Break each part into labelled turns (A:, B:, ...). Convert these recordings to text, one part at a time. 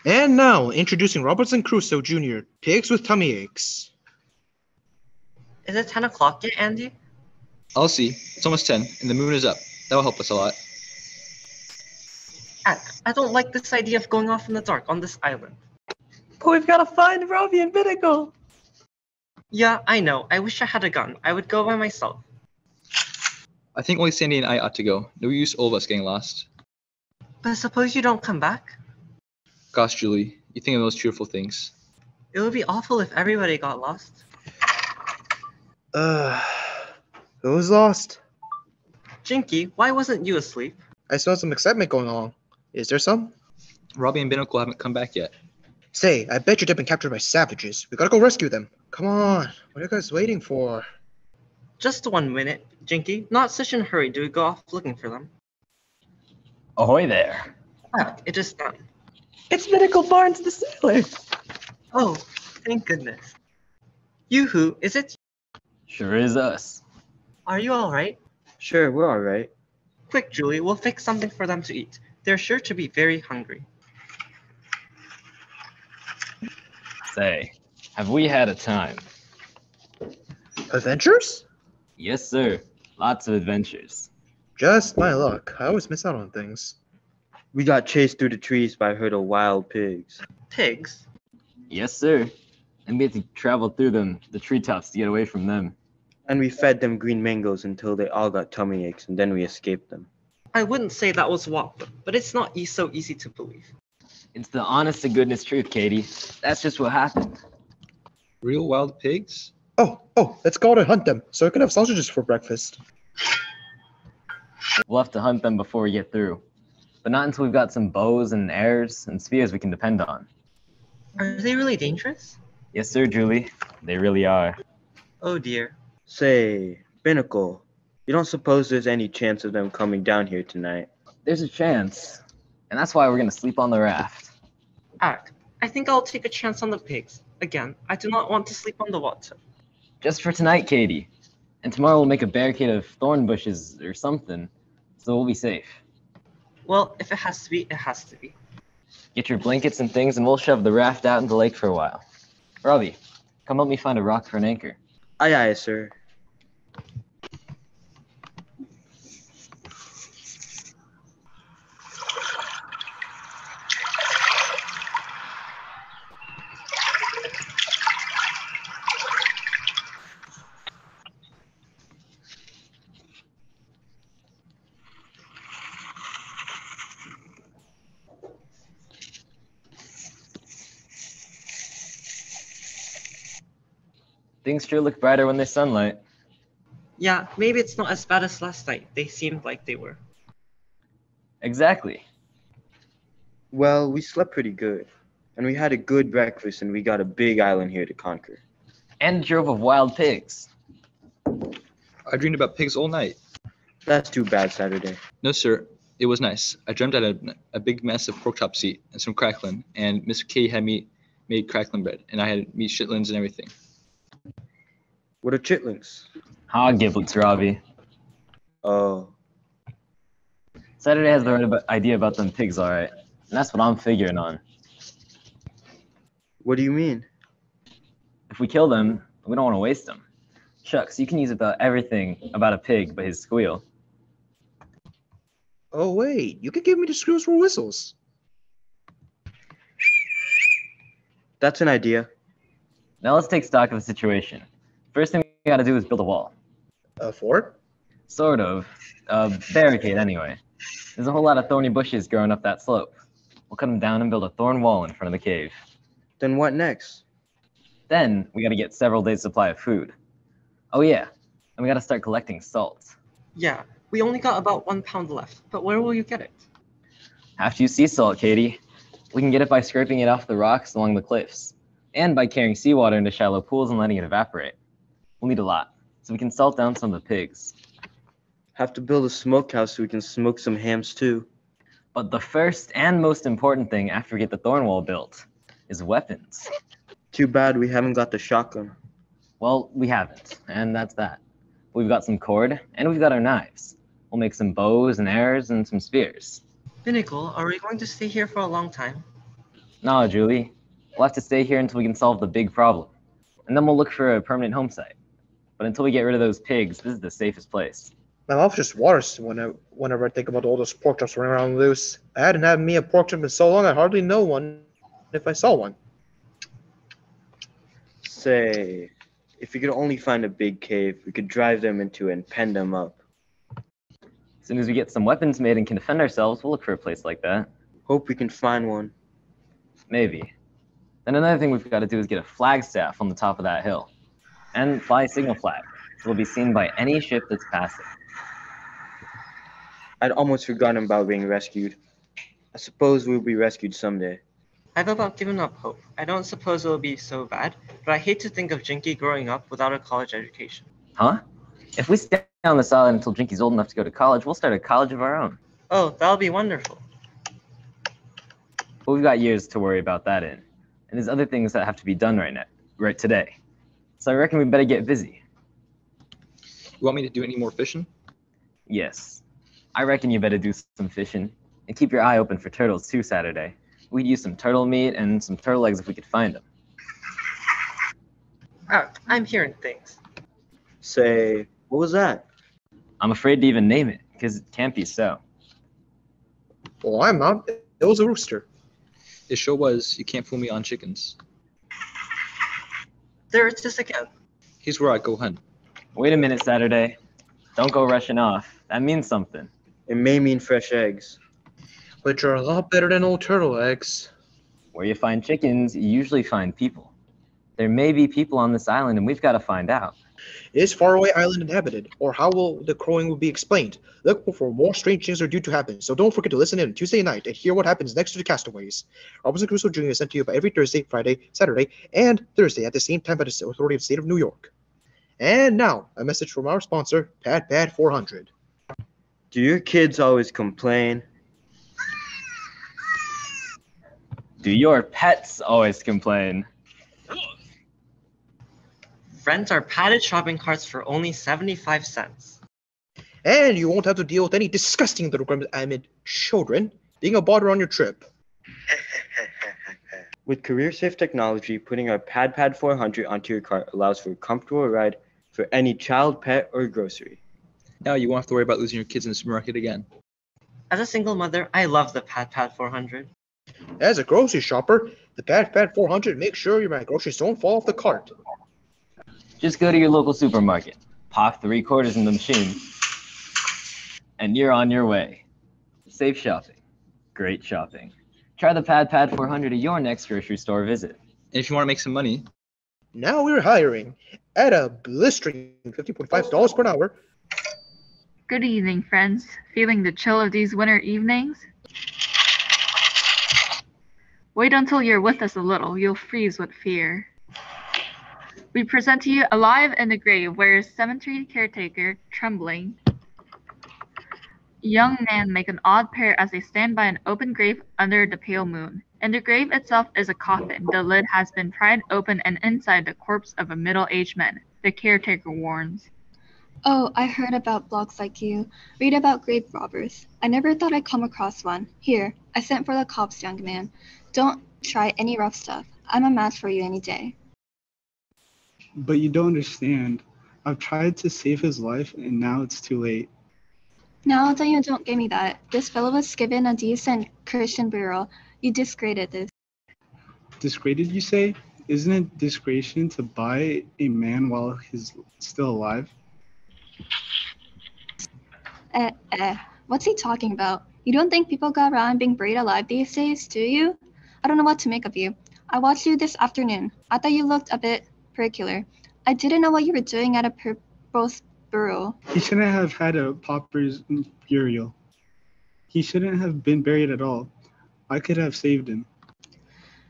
A: And now, introducing Robinson Crusoe Jr., Pigs with Tummy Aches.
B: Is it 10 o'clock yet, Andy?
C: I'll see. It's almost 10, and the moon is up. That'll help us a lot.
B: I don't like this idea of going off in the dark on this island.
D: But we've got to find Robbie and Binnacle.
B: Yeah, I know. I wish I had a gun. I would go by myself.
C: I think only Sandy and I ought to go. No use all of us getting lost.
B: But suppose you don't come back?
C: Gosh, Julie, you think of those cheerful things.
B: It would be awful if everybody got lost.
A: Who was lost?
B: Jinky, why wasn't you asleep?
A: I saw some excitement going on. Is there some?
C: Robbie and Binnacle haven't come back yet.
A: Say, I bet you've been captured by savages. We gotta go rescue them. Come on, what are you guys waiting for?
B: Just 1 minute, Jinky. Not such a hurry to go off looking for them.
E: Ahoy there.
B: It is done.
D: It's Binnacle Barnes the sailor.
B: Oh, thank goodness. Yoo-hoo, is it?
E: Sure is us.
B: Are you alright?
F: Sure, we're alright.
B: Quick, Julie, we'll fix something for them to eat. They're sure to be very hungry.
E: Say, have we had a time?
A: Adventures?
E: Yes, sir. Lots of adventures.
A: Just my luck. I always miss out on things.
F: We got chased through the trees by a herd of wild pigs.
B: Pigs?
E: Yes, sir. And we had to travel through the treetops to get away from them.
F: And we fed them green mangoes until they all got tummy aches, and then we escaped them.
B: I wouldn't say that was walk, but it's not so easy to believe.
E: It's the honest to goodness truth, Katie. That's just what happened.
C: Real wild pigs?
A: Oh, let's go out and hunt them, so I can have sausages for breakfast.
E: We'll have to hunt them before we get through. But not until we've got some bows and arrows and spears we can depend on.
B: Are they really dangerous?
E: Yes, sir, Julie. They really are.
B: Oh dear.
F: Say, Binnacle, you don't suppose there's any chance of them coming down here tonight?
E: There's a chance. And that's why we're going to sleep on the raft.
B: I think I'll take a chance on the pigs. Again, I do not want to sleep on the water.
E: Just for tonight, Katie. And tomorrow we'll make a barricade of thorn bushes or something, so we'll be safe.
B: Well, if it has to be, it has to be.
E: Get your blankets and things, and we'll shove the raft out in the lake for a while. Robbie, come help me find a rock for an anchor.
F: Aye, aye, sir.
E: Things sure look brighter when there's sunlight.
B: Yeah, maybe it's not as bad as last night. They seemed like they were.
E: Exactly.
F: Well, we slept pretty good. And we had a good breakfast, and we got a big island here to conquer.
E: And a drove of wild pigs.
C: I dreamed about pigs all night.
F: That's too bad, Saturday.
C: No, sir. It was nice. I dreamt I had a big mess of pork chop seat and some cracklin, and Miss Katie had made cracklin bread, and I had meat chitlins and everything.
F: What are chitlins?
E: Hog giblets, Robbie.
F: Oh,
E: Saturday has the right idea about them pigs, all right. And that's what I'm figuring on.
F: what do you mean?
E: If we kill them, we don't want to waste them. Shucks, you can use about everything about a pig but his squeal.
A: Oh wait, you could give me the screws for whistles.
F: That's an idea.
E: Now let's take stock of the situation. First thing we gotta do is build a wall.
A: A fort?
E: Sort of. A barricade, anyway. There's a whole lot of thorny bushes growing up that slope. We'll cut them down and build a thorn wall in front of the cave.
F: Then what next?
E: Then we gotta get several days' supply of food. Oh yeah, and we gotta start collecting salt.
B: Yeah, we only got about 1 pound left, but where will you get it?
E: Have to use sea salt, Katie. We can get it by scraping it off the rocks along the cliffs, and by carrying seawater into shallow pools and letting it evaporate. We'll need a lot, so we can salt down some of the pigs.
F: Have to build a smokehouse so we can smoke some hams too.
E: But the first and most important thing after we get the thorn wall built is weapons.
F: Too bad we haven't got the shotgun.
E: Well, we haven't, and that's that. We've got some cord, and we've got our knives. We'll make some bows and arrows and some spears.
B: Binnacle, are we going to stay here for a long time?
E: No, Julie. We'll have to stay here until we can solve the big problem. And then we'll look for a permanent home site. But until we get rid of those pigs, this is the safest place.
A: My mouth just waters whenever I think about all those pork chops running around loose. I hadn't had me a pork chop in so long I hardly know one if I saw one.
F: Say, if we could only find a big cave, we could drive them into it and pen them up.
E: As soon as we get some weapons made and can defend ourselves, we'll look for a place like that.
F: Hope we can find one.
E: Maybe. Then another thing we've got to do is get a flagstaff on the top of that hill. And fly a signal flag, so we'll be seen by any ship that's passing.
F: I'd almost forgotten about being rescued. I suppose we'll be rescued someday.
B: I've about given up hope. I don't suppose it'll be so bad, but I hate to think of Jinky growing up without a college education.
E: Huh? If we stay on this island until Jinky's old enough to go to college, we'll start a college of our own.
B: Oh, that'll be wonderful.
E: But we've got years to worry about that in. And there's other things that have to be done right today. So I reckon we better get busy.
C: You want me to do any more fishing?
E: Yes. I reckon you better do some fishing. And keep your eye open for turtles too Saturday. We'd use some turtle meat and some turtle eggs if we could find them.
B: I'm hearing things.
F: Say, what was that?
E: I'm afraid to even name it, because it can't be so.
A: Well, I'm not. It was a rooster.
C: It sure was. You can't fool me on chickens.
B: There it is again.
C: Here's where I go hunt.
E: Wait a minute, Saturday. Don't go rushing off. That means something.
F: It may mean fresh eggs.
A: Which are a lot better than old turtle eggs.
E: Where you find chickens, you usually find people. There may be people on this island, and we've got to find out.
A: Is Faraway Island inhabited, or how will the crowing will be explained? Look for more strange things are due to happen, so don't forget to listen in Tuesday night and hear what happens next to the Castaways. Robinson Crusoe Jr. is sent to you by every Thursday, Friday, Saturday, and Thursday at the same time by the Authority of the State of New York. And now, a message from our sponsor, Pad 400.
F: Do your kids always complain?
E: Do your pets always complain?
B: Rent our padded shopping carts for only 75 cents.
A: And you won't have to deal with any disgusting little amid children being a bother on your trip.
F: With career-safe technology, putting our Pad 400 onto your cart allows for a comfortable ride for any child, pet, or grocery.
C: Now you won't have to worry about losing your kids in the supermarket again.
B: As a single mother, I love the Pad 400.
A: As a grocery shopper, the Pad 400 makes sure your groceries don't fall off the cart.
E: Just go to your local supermarket, pop 3/4 in the machine, and you're on your way. Safe shopping. Great shopping. Try the Pad 400 at your next grocery store visit.
C: And if you want to make some money,
A: Now we're hiring at a blistering $50.5 per hour.
G: Good evening, friends. Feeling the chill of these winter evenings? Wait until you're with us a little. You'll freeze with fear. We present to you Alive in the Grave, where cemetery caretaker, trembling, young man make an odd pair as they stand by an open grave under the pale moon. In the grave itself is a coffin. The lid has been pried open and inside the corpse of a middle-aged man. The caretaker warns.
H: Oh, I heard about blogs like you. Read about grave robbers. I never thought I'd come across one. Here, I sent for the cops, young man. Don't try any rough stuff. I'm a match for you any day.
I: But you don't understand. I've tried to save his life, and now it's too late.
H: Now that you don't give me that, this fellow was given a decent Christian burial. You disgraded this.
I: Disgraded, you say? Isn't it disgration to buy a man while he's still alive?
H: What's he talking about? You don't think people go around being buried alive these days, do you? I don't know what to make of you. I watched you this afternoon. I thought you looked a bit peculiar. I didn't know what you were doing at a pauper's burial.
I: He shouldn't have had a pauper's burial. He shouldn't have been buried at all. I could have saved him.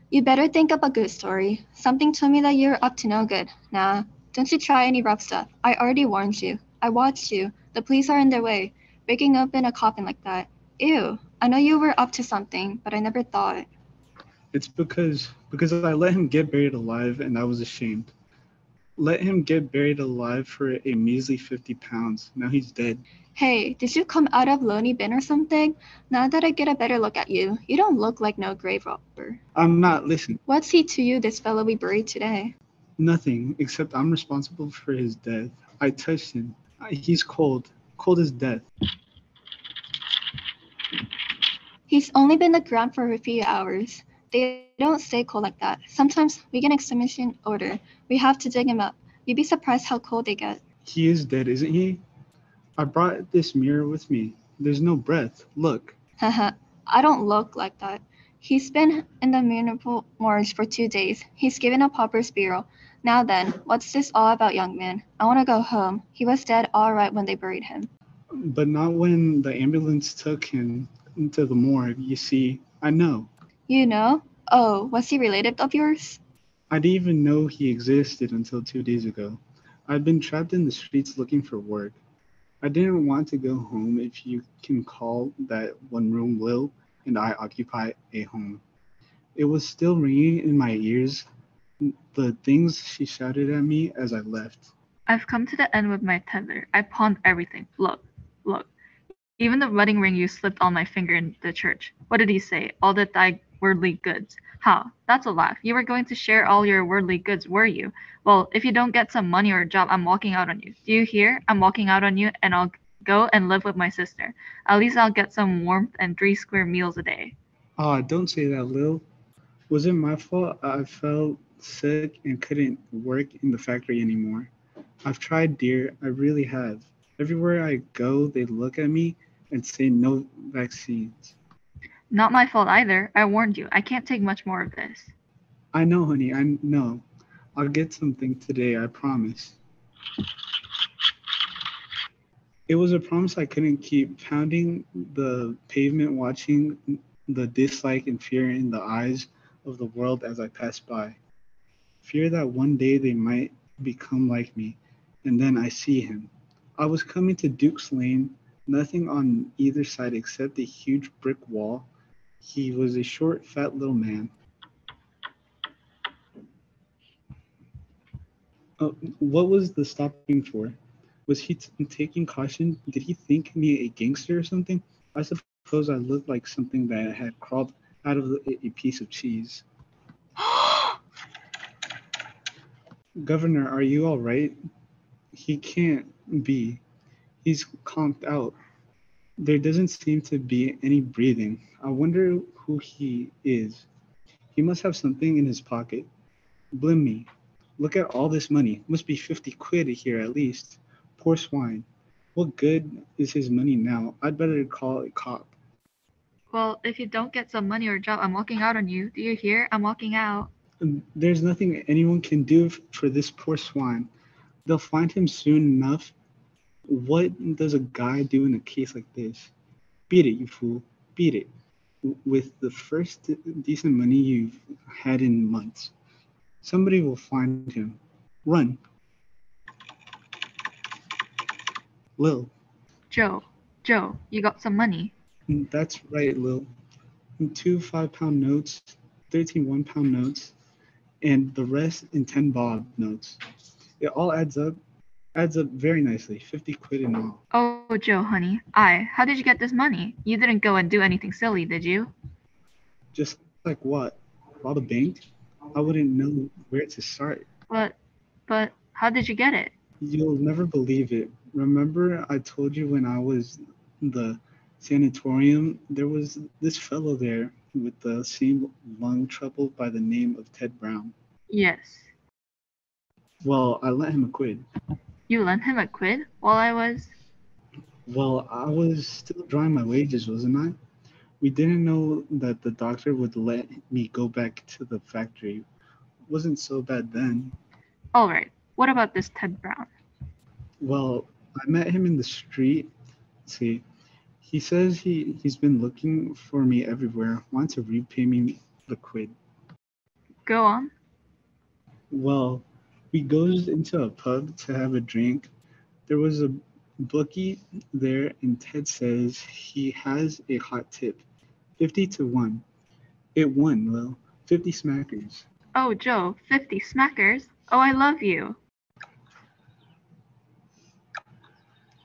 H: You better think up a good story. Something told me that you're up to no good. Nah, don't you try any rough stuff. I already warned you. I watched you. The police are in their way. Breaking open a coffin like that. Ew. I know you were up to something, but I never thought.
I: It's because I let him get buried alive, and I was ashamed. Let him get buried alive for a measly 50 pounds. Now he's dead.
H: Hey, did you come out of Lonely Bin or something? Now that I get a better look at you, you don't look like no grave robber.
I: I'm not, listen,
H: What's he to you, this fellow we buried today?
I: nothing, except I'm responsible for his death. I touched him. He's cold. Cold as death.
H: He's only been on the ground for a few hours. They don't stay cold like that. Sometimes we get an examination order. We have to dig him up. You'd be surprised how cold they get.
I: He is dead, isn't he? I brought this mirror with me. There's no breath. Look.
H: Haha, I don't look like that. He's been in the municipal morgue for 2 days. He's given a pauper's burial. Now then, what's this all about, young man? I want to go home. He was dead all right when they buried him.
I: But not when the ambulance took him into the morgue. You see, I know.
H: You know? Oh, was he related of yours?
I: I didn't even know he existed until 2 days ago. I'd been trapped in the streets looking for work. I didn't want to go home, if you can call that one room Lil and I occupy a home. It was still ringing in my ears, the things she shouted at me as I left.
G: I've come to the end with my tether. I pawned everything. Look, look. Even the wedding ring you slipped on my finger in the church. What did he say? All the thy worldly goods. How? That's a laugh. You were going to share all your worldly goods, were you? Well, if you don't get some money or a job, I'm walking out on you. Do you hear? I'm walking out on you, and I'll go and live with my sister. At least I'll get some warmth and 3 square meals a day.
I: Don't say that, Lil. Was it my fault I felt sick and couldn't work in the factory anymore? I've tried, dear. I really have. Everywhere I go, they look at me and say no vaccines.
G: Not my fault either. I warned you. I can't take much more of this.
I: I know, honey. I know. I'll get something today, I promise. It was a promise I couldn't keep, pounding the pavement, watching the dislike and fear in the eyes of the world as I passed by. Fear that one day they might become like me, and then I see him. I was coming to Duke's Lane, nothing on either side except a huge brick wall. He was a short, fat little man. What was the stopping for? Was he taking caution? Did he think me a gangster or something? I suppose I looked like something that had crawled out of a piece of cheese. Governor, are you all right? He can't be. He's conked out. There doesn't seem to be any breathing. I wonder who he is. He must have something in his pocket. Blim me. Look at all this money. Must be 50 quid here at least. Poor swine. What good is his money now? I'd better call a cop.
G: Well, if you don't get some money or a job, I'm walking out on you. Do you hear? I'm walking out.
I: There's nothing anyone can do for this poor swine. They'll find him soon enough. What does a guy do in a case like this? Beat it, you fool. Beat it. With the first decent money you've had in months. Somebody will find him. Run. Lil.
G: Joe, you got some money.
I: That's right, Lil. 2 5-pound notes, 13 1-pound notes, and the rest in 10 bob notes. It all adds up very nicely, 50 quid in all.
G: Oh, Joe, honey. How did you get this money? You didn't go and do anything silly, did you?
I: Just like what? Rob a bank? I wouldn't know where to start.
G: But how did you get it?
I: You'll never believe it. Remember I told you when I was in the sanatorium, there was this fellow there with the same lung trouble by the name of Ted Brown.
G: Yes.
I: Well, I lent him a quid.
G: You lent him a quid while I was...
I: Well, I was still drawing my wages, wasn't I? We didn't know that the doctor would let me go back to the factory. Wasn't so bad then.
G: All right. What about this Ted Brown?
I: Well, I met him in the street. See, he says he's been looking for me everywhere, wants to repay me the quid.
G: Go on.
I: Well, we goes into a pub to have a drink. There was a bookie there, and Ted says he has a hot tip, 50 to 1. It won, Lil, 50 smackers.
G: Oh, Joe, 50 smackers? Oh, I love you.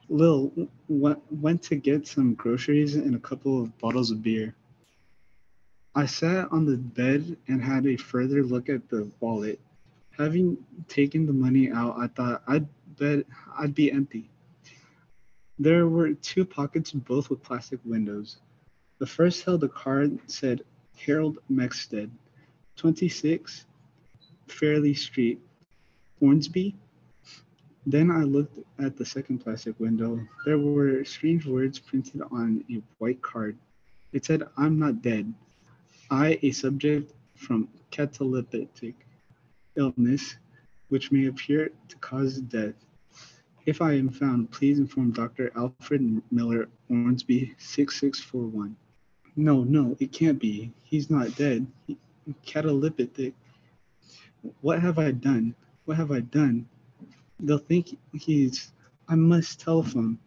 I: Lil went to get some groceries and a couple of bottles of beer. I sat on the bed and had a further look at the wallet. Having taken the money out, I thought I'd bet I'd be empty. There were two pockets, both with plastic windows. The first held a card that said Harold Mexted, 26 Fairley Street, Hornsby. Then I looked at the second plastic window. There were strange words printed on a white card. It said, I'm not dead. I, a subject from cataleptic illness, which may appear to cause death. If I am found, please inform Dr. Alfred Miller, Hornsby, 6641. No, it can't be. He's not dead. Cataleptic. What have I done? What have I done? They'll think he's. I must telephone.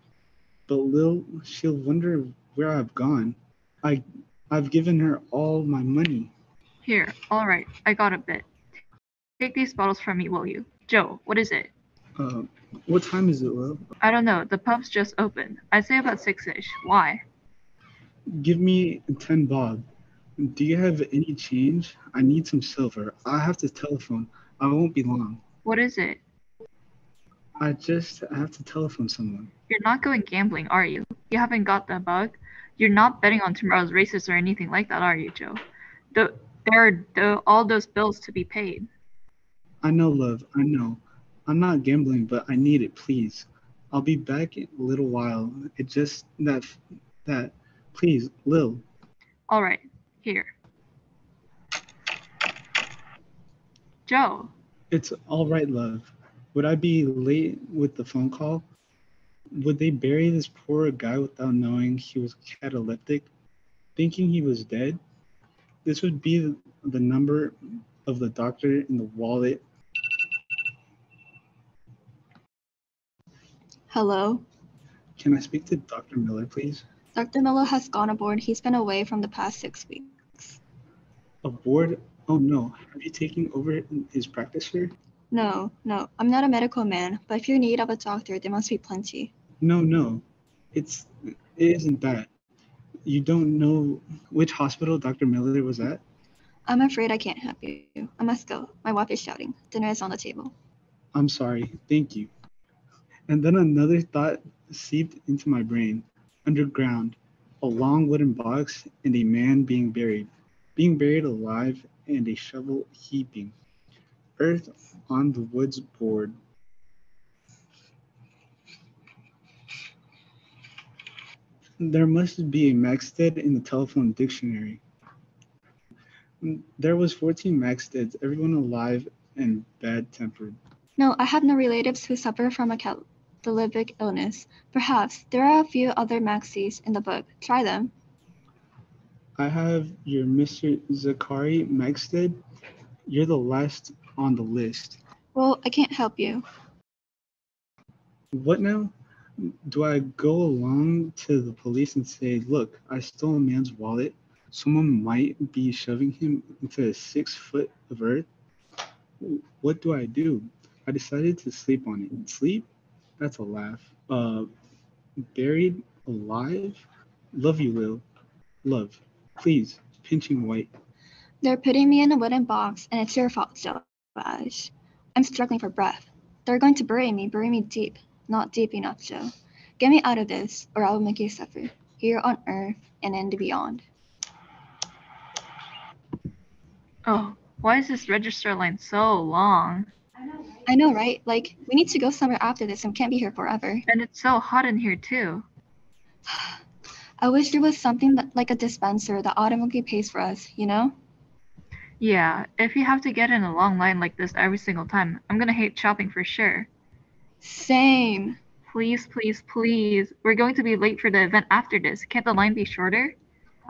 I: But Lil, she'll wonder where I've gone. I've given her all my money.
G: Here, all right, I got a bit. Take these bottles from me, will you? Joe, what is it?
I: What time is it, Lil?
G: I don't know, the pub's just opened. I'd say about 6-ish. Why?
I: Give me 10 bob. Do you have any change? I need some silver. I have to telephone. I won't be long.
G: What is it?
I: I just have to telephone someone.
G: You're not going gambling, are you? You haven't got the bug? You're not betting on tomorrow's races or anything like that, are you, Joe? There are all those bills to be paid.
I: I know, love. I know. I'm not gambling, but I need it, please. I'll be back in a little while. It just that. Please, Lil.
G: All right, here. Joe.
I: It's all right, love. Would I be late with the phone call? Would they bury this poor guy without knowing he was cataleptic, thinking he was dead? This would be the number of the doctor in the wallet.
H: Hello?
I: Can I speak to Dr. Miller, please?
H: Dr. Miller has gone aboard. He's been away from the past 6 weeks.
I: Aboard? Oh no. Have you taken over his practice here?
H: No, I'm not a medical man, but if you're in need of a doctor, there must be plenty.
I: No. It isn't that. You don't know which hospital Dr. Miller was at?
H: I'm afraid I can't help you. I must go. My wife is shouting. Dinner is on the table.
I: I'm sorry. Thank you. And then another thought seeped into my brain. Underground, a long wooden box and a man being buried alive, and a shovel heaping earth on the wood's board. There must be a Maxted in the telephone dictionary. There was 14 Maxteds, everyone alive and bad-tempered.
H: No, I have no relatives who suffer from a cataleptic illness. Perhaps there are a few other Maxis in the book. Try them.
I: I have your Mr. Zachary Maxted. You're the last on the list.
H: Well, I can't help you.
I: What now? Do I go along to the police and say, look, I stole a man's wallet. Someone might be shoving him into 6 foot of earth. What do I do? I decided to sleep on it. Sleep? That's a laugh. Buried alive? Love you, Lil. Love. Please. Pinching white.
H: They're putting me in a wooden box, and it's your fault, Sauvage. I'm struggling for breath. They're going to bury me deep. Not deep enough, Joe. Get me out of this, or I will make you suffer. Here on Earth and in the beyond.
G: Oh, why is this register line so long?
H: I know, right? Like, we need to go somewhere after this and can't be here forever.
G: And it's so hot in here too.
H: I wish there was something like a dispenser that automatically pays for us, you know?
G: Yeah, if you have to get in a long line like this every single time, I'm gonna hate shopping for sure.
H: Same.
G: Please. We're going to be late for the event after this. Can't the line be shorter?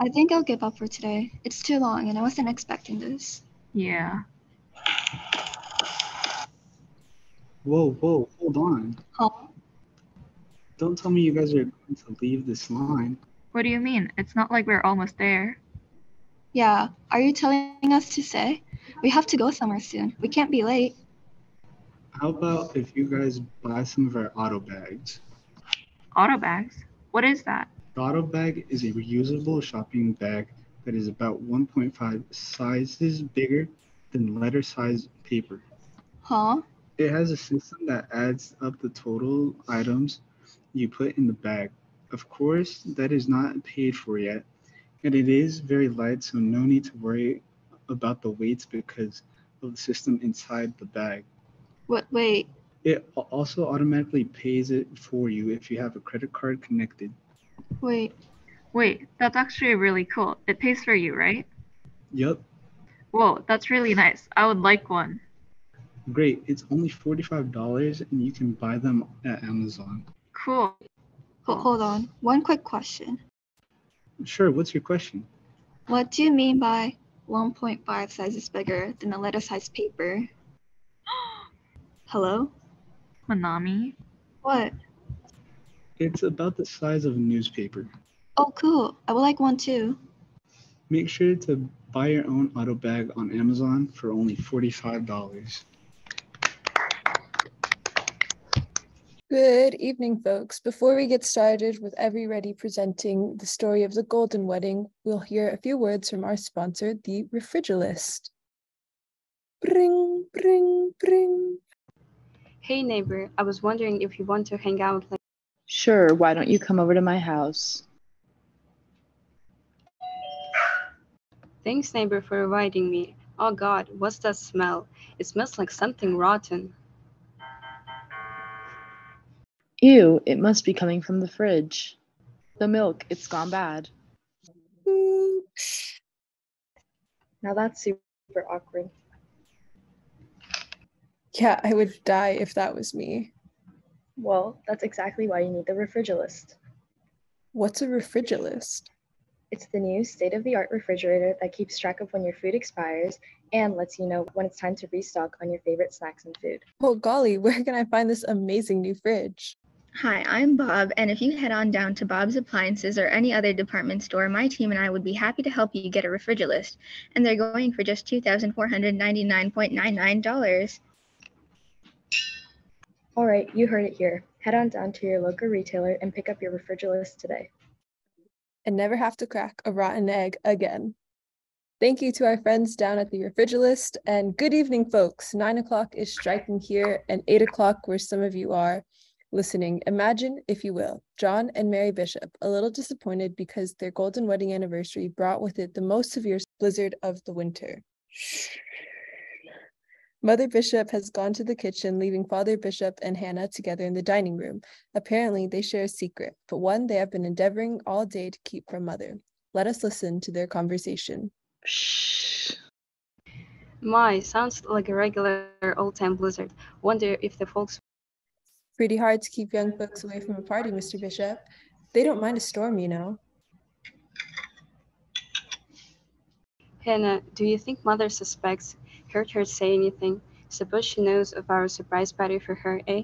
H: I think I'll give up for today. It's too long and I wasn't expecting this.
G: Yeah.
I: Whoa, hold on.
H: Huh?
I: Don't tell me you guys are going to leave this line.
G: What do you mean? It's not like we're almost there.
H: Yeah, are you telling us to stay? We have to go somewhere soon. We can't be late.
I: How about if you guys buy some of our auto bags?
G: auto bags. What is that?
I: The auto bag is a reusable shopping bag that is about 1.5 sizes bigger than letter size paper.
H: Huh?
I: It has a system that adds up the total items you put in the bag. Of course, that is not paid for yet, and it is very light, so no need to worry about the weights because of the system inside the bag.
H: Wait.
I: It also automatically pays it for you if you have a credit card connected.
H: Wait.
G: Wait, that's actually really cool. It pays for you, right?
I: Yup,
G: Whoa, that's really nice. I would like one.
I: great. It's only $45 and you can buy them at Amazon.
G: Cool.
H: Hold on. One quick question.
I: Sure, what's your question?
H: What do you mean by 1.5 sizes bigger than a letter size paper? Hello?
G: Manami?
H: What?
I: It's about the size of a newspaper.
H: Oh, cool. I would like one too.
I: Make sure to buy your own auto bag on Amazon for only $45.
D: Good evening, folks. Before we get started with Every presenting the story of the Golden Wedding, we'll hear a few words from our sponsor, the Refrigilist. Bring, bring, bring.
J: Hey neighbor, I was wondering if you want to hang out like.
K: Sure, why don't you come over to my house?
J: Thanks neighbor for inviting me. Oh god, what's that smell? It smells like something rotten.
K: Ew, it must be coming from the fridge. The milk, it's gone bad.
L: Now that's super awkward.
D: Yeah, I would die if that was me.
L: Well, that's exactly why you need the Refrigilist.
D: What's a Refrigilist?
L: It's the new state-of-the-art refrigerator that keeps track of when your food expires and lets you know when it's time to restock on your favorite snacks and food.
D: Oh golly, where can I find this amazing new fridge?
M: Hi, I'm Bob, and if you head on down to Bob's Appliances or any other department store, my team and I would be happy to help you get a Refrigilist, and they're going for just $2,499.99.
L: All right, you heard it here. Head on down to your local retailer and pick up your Refrigilist today.
D: And never have to crack a rotten egg again. Thank you to our friends down at the Refrigilist, and good evening, folks. 9 o'clock is striking here, and 8 o'clock where some of you are listening. Imagine, if you will, John and Mary Bishop, a little disappointed because their golden wedding anniversary brought with it the most severe blizzard of the winter. Mother Bishop has gone to the kitchen, leaving Father Bishop and Hannah together in the dining room. Apparently, they share a secret, but one they have been endeavoring all day to keep from Mother. Let us listen to their conversation.
J: My, sounds like a regular old-time blizzard. Wonder if the folks.
D: Pretty hard to keep young folks away from a party, Mr. Bishop. They don't mind a storm, you know.
J: Hannah, do you think Mother suspects? Heard her say anything? Suppose she knows of our surprise party for her, eh?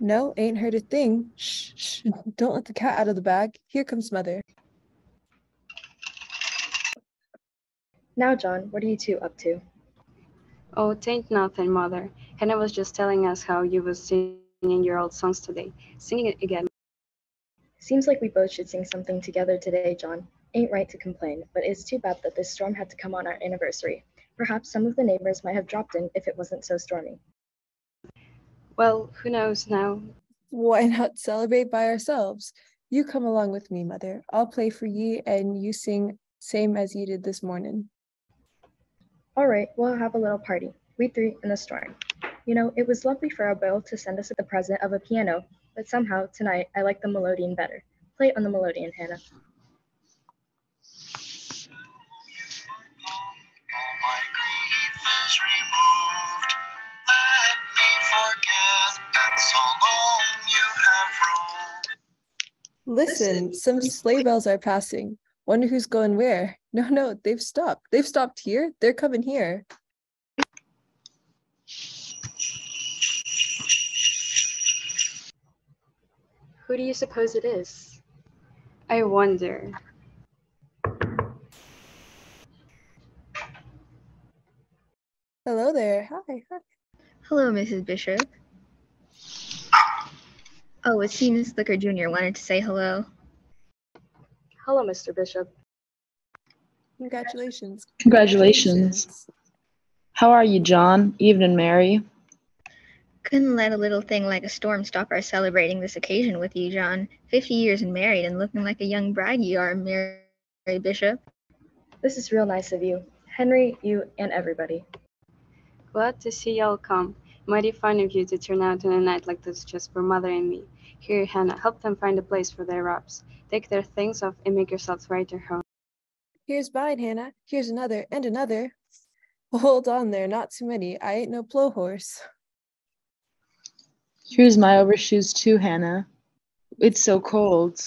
D: No, ain't heard a thing. Shh, shh, don't let the cat out of the bag. Here comes Mother.
L: Now, John, what are you two up to?
J: Oh, tain't nothing, Mother. Hannah was just telling us how you was singing your old songs today. Singing it again.
L: Seems like we both should sing something together today, John. Ain't right to complain, but it's too bad that this storm had to come on our anniversary. Perhaps some of the neighbors might have dropped in if it wasn't so stormy.
J: Well, who knows now?
D: Why not celebrate by ourselves? You come along with me, Mother. I'll play for ye and you sing same as you did this morning.
L: All right, we'll have a little party. We three in the storm. You know, it was lovely for Abel to send us the present of a piano, but somehow tonight I like the melodeon better. Play it on the melodeon, Hannah.
D: Listen, some sleigh bells are passing. Wonder who's going where. No, they've stopped. They've stopped here. They're coming here.
L: Who do you suppose it is?
J: I wonder.
D: Hello there. Hi.
M: Hello, Mrs. Bishop. Oh, it seems Slicker Jr. wanted to say hello.
J: Hello, Mr. Bishop.
D: Congratulations.
K: Congratulations. How are you, John? Evening, Mary.
M: Couldn't let a little thing like a storm stop our celebrating this occasion with you, John. 50 years and married and looking like a young bride you are, Mary Bishop.
L: This is real nice of you. Henry, you, and everybody.
J: Glad to see y'all come. Mighty fine of you to turn out on a night like this just for Mother and me. Here, Hannah, help them find a place for their wraps. Take their things off and make yourselves right at home.
D: Here's mine, Hannah. Here's another and another. Hold on there, not too many. I ain't no plow horse.
K: Here's my overshoes too, Hannah. It's so cold.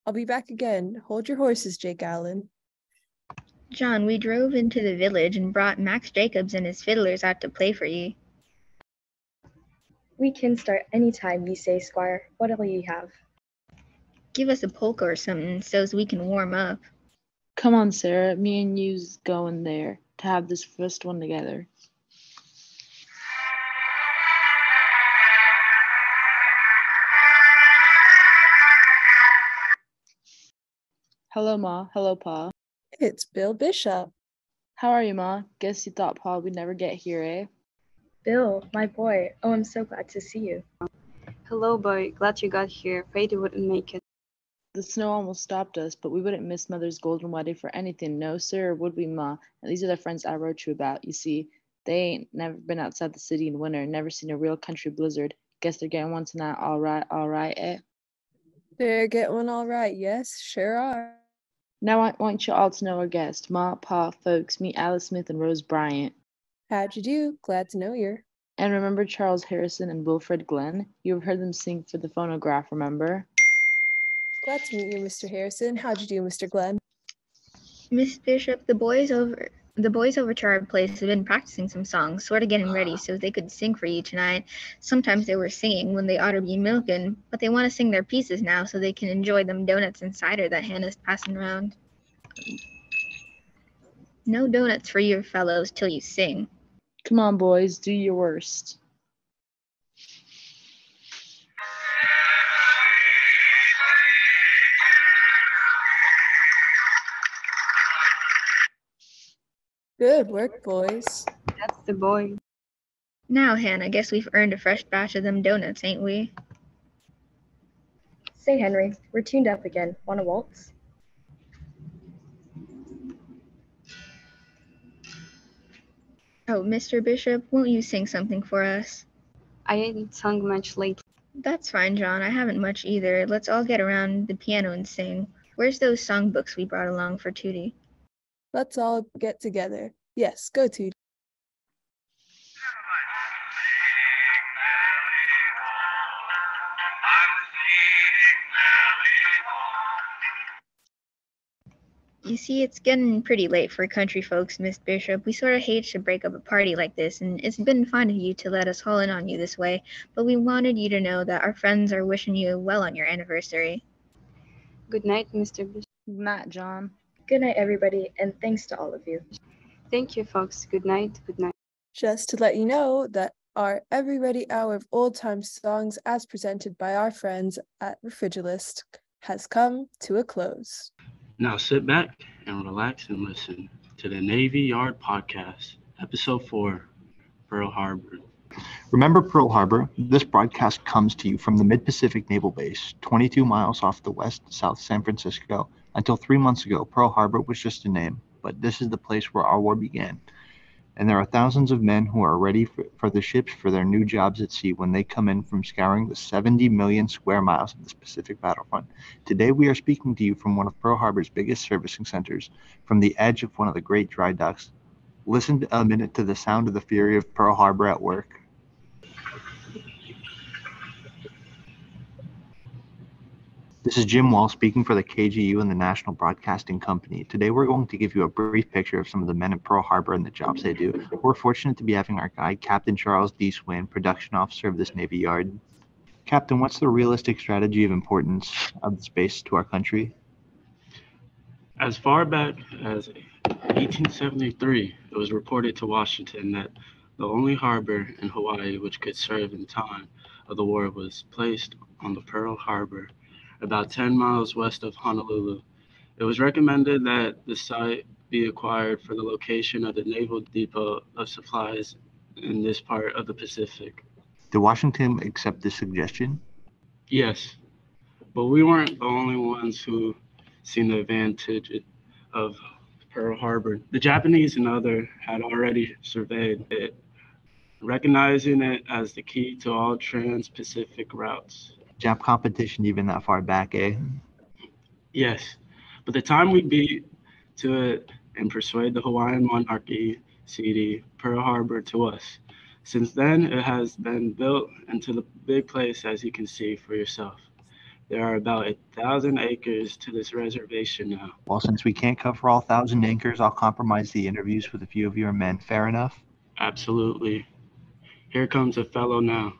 D: I'll be back again. Hold your horses, Jake Allen.
M: John, we drove into the village and brought Max Jacobs and his fiddlers out to play for ye.
L: We can start any time ye say, Squire. What'll ye have?
M: Give us a polka or something so's we can warm up.
K: Come on, Sarah. Me and you's going there to have this first one together. Hello, Ma. Hello, Pa.
D: It's Bill Bishop.
K: How are you, Ma? Guess you thought Pa would never get here, eh?
L: Bill, my boy. Oh, I'm so glad to see you.
J: Hello, boy. Glad you got here. Afraid you wouldn't make it.
K: The snow almost stopped us, but we wouldn't miss Mother's golden wedding for anything, no, sir, would we, Ma? And these are the friends I wrote you about. You see, they ain't never been outside the city in winter, never seen a real country blizzard. Guess they're getting one tonight, all right, eh?
D: They're getting one all right, yes, sure are.
K: Now I want you all to know our guest, Ma, Pa, folks, meet Alice Smith and Rose Bryant.
D: How'd you do? Glad to know you.
K: And remember Charles Harrison and Wilfred Glenn? You've heard them sing for the phonograph, remember?
D: Glad to meet you, Mr. Harrison. How'd you do, Mr. Glenn?
M: Miss Bishop, the boys over to our place have been practicing some songs, sort of getting ready so they could sing for you tonight. Sometimes they were singing when they ought to be milking, but they want to sing their pieces now so they can enjoy them donuts and cider that Hannah's passing around. No donuts for you fellows till you sing.
K: Come on, boys, do your worst.
D: Good work, boys.
J: That's the boy.
M: Now, Hannah, guess we've earned a fresh batch of them donuts, ain't we?
L: Say, Henry, we're tuned up again. Want a waltz?
M: Oh, Mr. Bishop, won't you sing something for us?
J: I ain't sung much lately.
M: That's fine, John. I haven't much either. Let's all get around the piano and sing. Where's those songbooks we brought along for Tootie?
D: Let's all get together. Yes, go Tootie.
M: You see, it's getting pretty late for country folks, Miss Bishop. We sort of hate to break up a party like this, and it's been fine of you to let us haul in on you this way, but we wanted you to know that our friends are wishing you well on your anniversary.
J: Good night, Mr. Bishop.
K: Good night, John.
L: Good night, everybody, and thanks to all of you.
J: Thank you, folks. Good night. Good night.
D: Just to let you know that our Every Ready Hour of Old Time Songs as presented by our friends at Refrigilist has come to a close.
N: Now sit back and relax and listen to the Navy Yard Podcast, Episode 4, Pearl Harbor.
A: Remember Pearl Harbor? This broadcast comes to you from the Mid-Pacific Naval Base, 22 miles off the west-south San Francisco. Until 3 months ago, Pearl Harbor was just a name, but this is the place where our war began. And there are thousands of men who are ready for the ships for their new jobs at sea when they come in from scouring the 70 million square miles of this Pacific battlefront. Today we are speaking to you from one of Pearl Harbor's biggest servicing centers, from the edge of one of the great dry docks. Listen a minute to the sound of the fury of Pearl Harbor at work. This is Jim Wall speaking for the KGU and the National Broadcasting Company. Today we're going to give you a brief picture of some of the men at Pearl Harbor and the jobs they do. We're fortunate to be having our guide, Captain Charles D. Swain, production officer of this Navy Yard. Captain, what's the realistic strategy of importance of this base to our country?
N: As far back as 1873, it was reported to Washington that the only harbor in Hawaii which could serve in time of the war was placed on the Pearl Harbor, about 10 miles west of Honolulu. It was recommended that the site be acquired for the location of the naval depot of supplies in this part of the Pacific.
O: Did Washington accept this suggestion?
N: Yes, but we weren't the only ones who seen the advantage of Pearl Harbor. The Japanese and others had already surveyed it, recognizing it as the key to all trans-Pacific routes.
O: Jap competition even that far back, eh?
N: Yes, but the time we beat to it and persuade the Hawaiian monarchy ceded Pearl Harbor to us. Since then, it has been built into the big place, as you can see for yourself. There are about 1,000 acres to this reservation now.
O: Well, since we can't cover all 1,000 acres, I'll compromise the interviews with a few of your men. Fair enough?
N: Absolutely. Here comes a fellow now,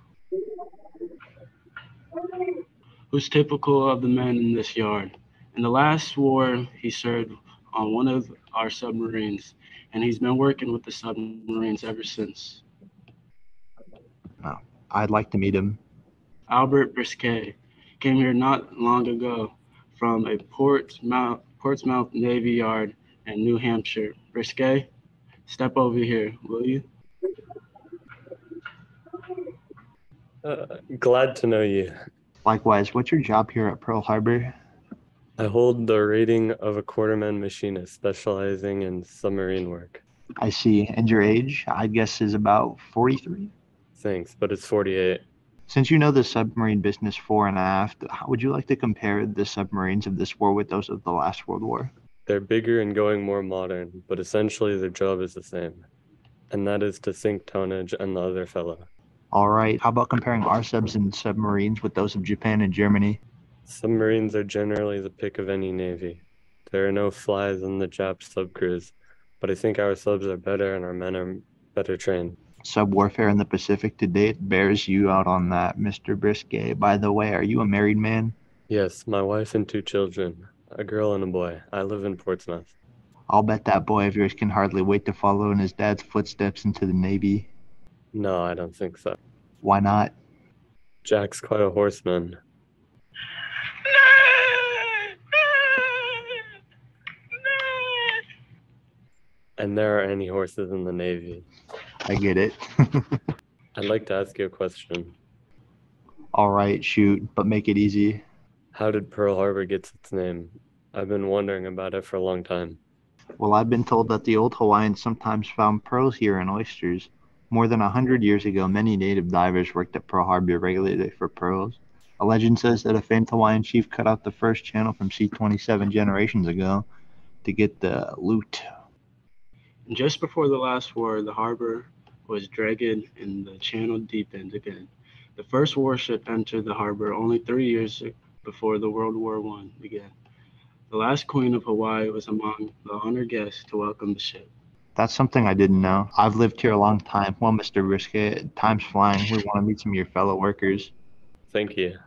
N: who's typical of the men in this yard. In the last war, he served on one of our submarines, and he's been working with the submarines ever since.
O: Oh, I'd like to meet him.
N: Albert Brisquet came here not long ago from a Portsmouth Navy Yard in New Hampshire. Brisquet, step over here, will you?
P: Glad to know you.
O: Likewise, what's your job here at Pearl Harbor?
P: I hold the rating of a quarterman machinist specializing in submarine work.
O: I see. And your age, I guess, is about 43?
P: Thanks, but it's 48.
O: Since you know the submarine business fore and aft, how would you like to compare the submarines of this war with those of the last World War?
P: They're bigger and going more modern, but essentially their job is the same, and that is to sink tonnage and the other fellow.
O: All right. How about comparing our subs and submarines with those of Japan and Germany?
P: Submarines are generally the pick of any navy. There are no flies in the Jap subcrews, but I think our subs are better and our men are better trained.
O: Sub warfare in the Pacific to date bears you out on that, Mr. Brisquet. By the way, are you a married man?
P: Yes, my wife and 2 children, a girl and a boy. I live in Portsmouth.
O: I'll bet that boy of yours can hardly wait to follow in his dad's footsteps into the Navy.
P: No, I don't think so.
O: Why not?
P: Jack's quite a horseman. And there are any horses in the Navy.
O: I get it.
P: I'd like to ask you a question.
O: All right, shoot, but make it easy.
P: How did Pearl Harbor get its name? I've been wondering about it for a long time.
O: Well, I've been told that the old Hawaiians sometimes found pearls here and oysters. More than 100 years ago, many native divers worked at Pearl Harbor regularly for pearls. A legend says that a famed Hawaiian chief cut out the first channel from C-27 generations ago to get the loot.
N: Just before the last war, the harbor was dragging and the channel deepened again. The first warship entered the harbor only 3 years before the World War I began. The last Queen of Hawaii was among the honored guests to welcome the ship.
O: That's something I didn't know. I've lived here a long time. Well, Mr. Brisquet, time's flying. We want to meet some of your fellow workers.
P: Thank you.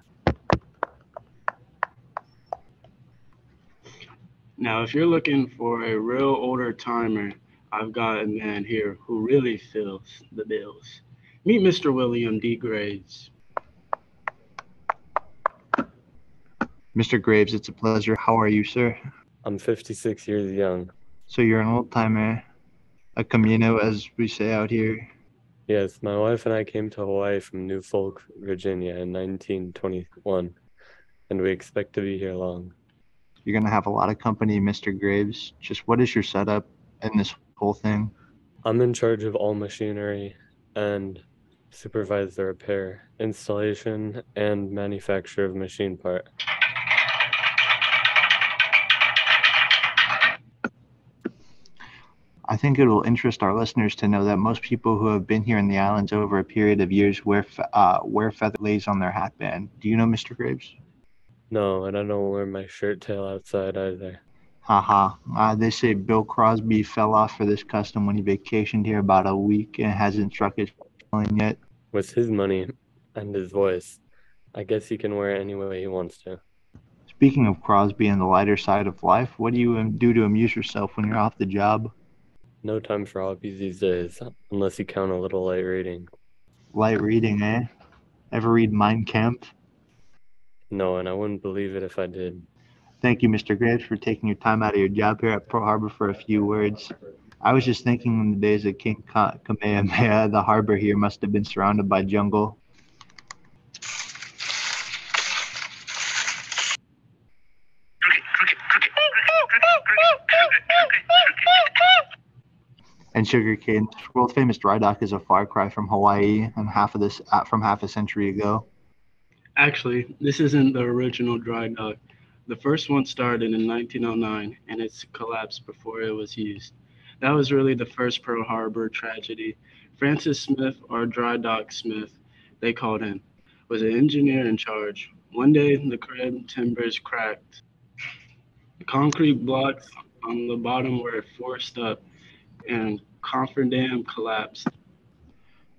N: Now, if you're looking for a real older timer, I've got a man here who really fills the bills. Meet Mr. William D. Graves.
O: Mr. Graves, it's a pleasure. How are you, sir?
P: I'm 56 years young.
O: So you're an old timer, a camino, as we say out here.
P: Yes, my wife and I came to Hawaii from New Folk, Virginia in 1921, and we expect to be here long.
O: You're going to have a lot of company, Mr. Graves. Just what is your setup in this whole thing?
P: I'm in charge of all machinery and supervise the repair, installation, and manufacture of machine part.
O: I think it will interest our listeners to know that most people who have been here in the islands over a period of years wear feather lace on their hatband. Do you know Mr. Graves?
P: No, and I don't wear my shirt tail outside either.
O: Haha. They say Bill Crosby fell off for this custom when he vacationed here about a week and hasn't struck his calling yet.
P: With his money and his voice, I guess he can wear it any way he wants to.
O: Speaking of Crosby and the lighter side of life, what do you do to amuse yourself when you're off the job?
P: No time for hobbies these days, unless you count a little light reading.
O: Light reading, eh? Ever read Mein Kampf?
P: No, and I wouldn't believe it if I did.
O: Thank you, Mr. Graves, for taking your time out of your job here at Pearl Harbor for a few words. I was just thinking in the days of King Kamehameha, the harbor here must have been surrounded by jungle. And sugarcane, world famous dry dock, is a far cry from Hawaii and from half a century ago.
N: Actually, this isn't the original dry dock. The first one started in 1909 and it's collapsed before it was used. That was really the first Pearl Harbor tragedy. Francis Smith, or Dry Dock Smith, they called him, was an engineer in charge. One day, the crib timbers cracked. The concrete blocks on the bottom were forced up and cofferdam collapsed.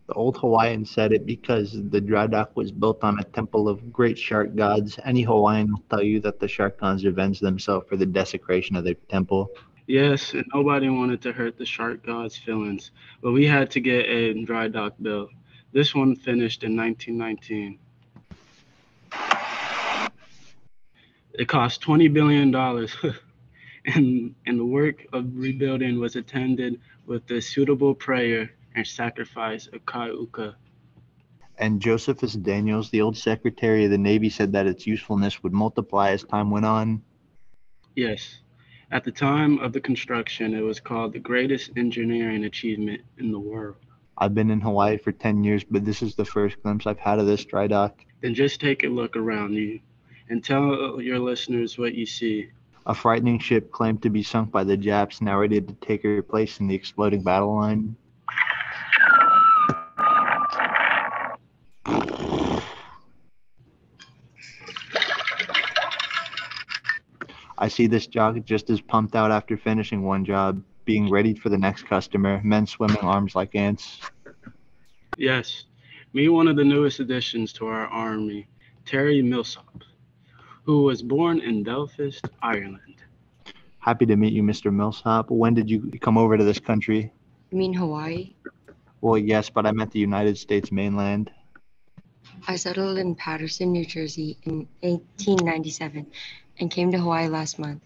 O: The old Hawaiian said it because the dry dock was built on a temple of great shark gods. Any Hawaiian will tell you that the shark gods revenged themselves for the desecration of their temple.
N: Yes, and nobody wanted to hurt the shark god's feelings, but we had to get a dry dock built. This one finished in 1919. It cost $20 billion, and the work of rebuilding was attended with a suitable prayer and sacrifice of Kaiuka.
O: And Josephus Daniels, the old Secretary of the Navy, said that its usefulness would multiply as time went on.
N: Yes. At the time of the construction, it was called the greatest engineering achievement in the world.
O: I've been in Hawaii for 10 years, but this is the first glimpse I've had of this dry dock.
N: Then just take a look around you and tell your listeners what you see.
O: A frightening ship claimed to be sunk by the Japs, now ready to take her place in the exploding battle line. I see this jock just as pumped out after finishing one job, being ready for the next customer, men swimming arms like ants.
N: Yes, meet one of the newest additions to our army, Terry Millsop, who was born in Belfast, Ireland.
O: Happy to meet you, Mr. Millsop. When did you come over to this country?
Q: You mean Hawaii?
O: Well, yes, but I meant the United States mainland.
Q: I settled in Paterson, New Jersey in 1897 and came to Hawaii last month.